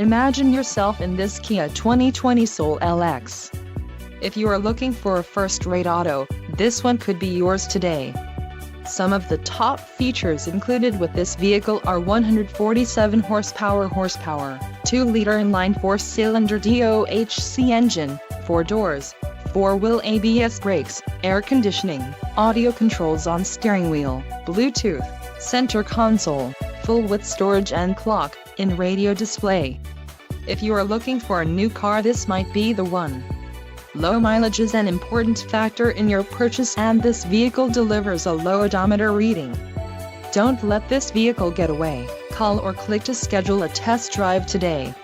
Imagine yourself in this Kia 2020 Soul LX. If you are looking for a first-rate auto, this one could be yours today. Some of the top features included with this vehicle are 147 horsepower, 2-liter inline 4-cylinder DOHC engine, 4 doors, 4-wheel ABS brakes, air conditioning, audio controls on steering wheel, Bluetooth, center console, full-width storage and clock-in radio display. If you are looking for a new car, this might be the one. Low mileage is an important factor in your purchase, and this vehicle delivers a low odometer reading. Don't let this vehicle get away. Call or click to schedule a test drive today.